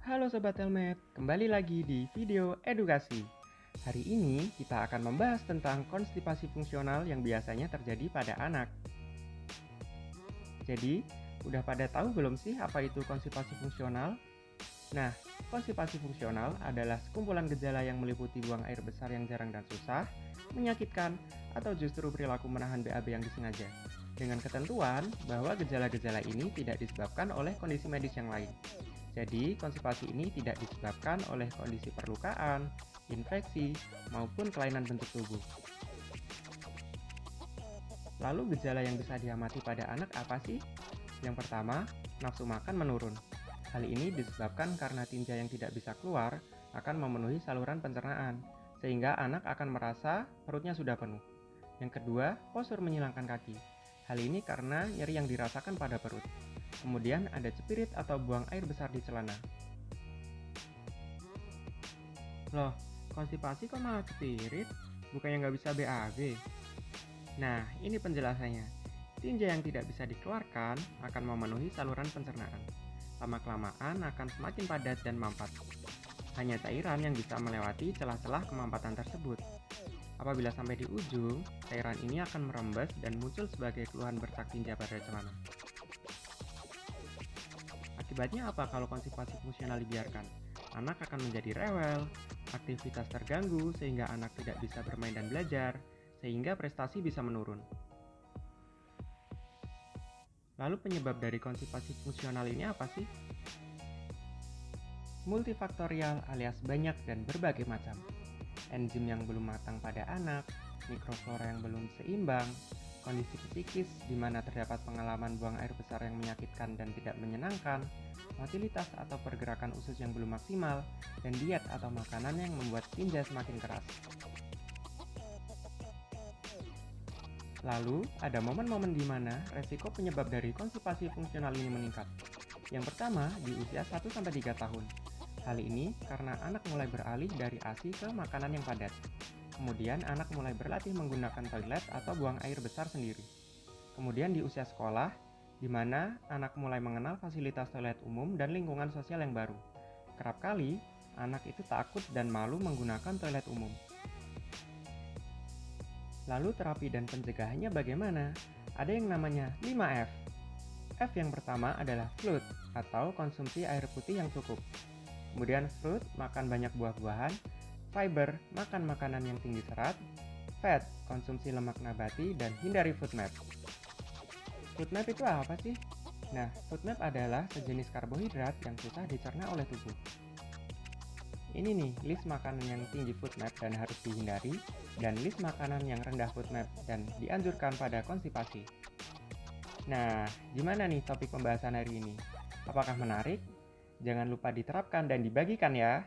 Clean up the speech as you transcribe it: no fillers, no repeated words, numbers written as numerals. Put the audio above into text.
Halo Sobat Helmet, kembali lagi di video edukasi. Hari ini kita akan membahas tentang konstipasi fungsional yang biasanya terjadi pada anak. Jadi, udah pada tahu belum sih apa itu konstipasi fungsional? Nah, konstipasi fungsional adalah sekumpulan gejala yang meliputi buang air besar yang jarang dan susah, menyakitkan, atau justru perilaku menahan BAB yang disengaja. Dengan ketentuan bahwa gejala-gejala ini tidak disebabkan oleh kondisi medis yang lain. Jadi, konstipasi ini tidak disebabkan oleh kondisi perlukaan, infeksi, maupun kelainan bentuk tubuh. Lalu gejala yang bisa diamati pada anak apa sih? Yang pertama, nafsu makan menurun. Hal ini disebabkan karena tinja yang tidak bisa keluar akan memenuhi saluran pencernaan, sehingga anak akan merasa perutnya sudah penuh. Yang kedua, postur menyilangkan kaki. Hal ini karena nyeri yang dirasakan pada perut. Kemudian ada cepirit atau buang air besar di celana. Loh, konstipasi kok malah cepirit? Bukannya nggak bisa BAB? Nah, ini penjelasannya. Tinja yang tidak bisa dikeluarkan akan memenuhi saluran pencernaan. Lama-kelamaan akan semakin padat dan mampat. Hanya cairan yang bisa melewati celah-celah kemampatan tersebut. Apabila sampai di ujung, cairan ini akan merembes dan muncul sebagai keluhan bercak tinja pada celana. Akibatnya apa kalau konstipasi fungsional dibiarkan? Anak akan menjadi rewel, aktivitas terganggu sehingga anak tidak bisa bermain dan belajar, sehingga prestasi bisa menurun. Lalu penyebab dari konstipasi fungsional ini apa sih? Multifaktorial alias banyak dan berbagai macam. Enzim yang belum matang pada anak, mikroflora yang belum seimbang, kondisi psikis di mana terdapat pengalaman buang air besar yang menyakitkan dan tidak menyenangkan, motilitas atau pergerakan usus yang belum maksimal, dan diet atau makanan yang membuat tinja semakin keras. Lalu, ada momen-momen di mana resiko penyebab dari konstipasi fungsional ini meningkat. Yang pertama, di usia 1-3 tahun. Hal ini karena anak mulai beralih dari ASI ke makanan yang padat. Kemudian anak mulai berlatih menggunakan toilet atau buang air besar sendiri. Kemudian di usia sekolah, di mana anak mulai mengenal fasilitas toilet umum dan lingkungan sosial yang baru. Kerap kali, anak itu takut dan malu menggunakan toilet umum. Lalu terapi dan pencegahannya bagaimana? Ada yang namanya 5F. F yang pertama adalah fluid atau konsumsi air putih yang cukup. Kemudian fruit, makan banyak buah-buahan. Fiber, makan makanan yang tinggi serat. Fat, konsumsi lemak nabati dan hindari FODMAP. FODMAP itu apa sih? Nah, FODMAP adalah sejenis karbohidrat yang susah dicerna oleh tubuh. Ini nih, list makanan yang tinggi FODMAP dan harus dihindari, dan list makanan yang rendah FODMAP dan dianjurkan pada konstipasi. Nah, gimana nih topik pembahasan hari ini? Apakah menarik? Jangan lupa diterapkan dan dibagikan ya.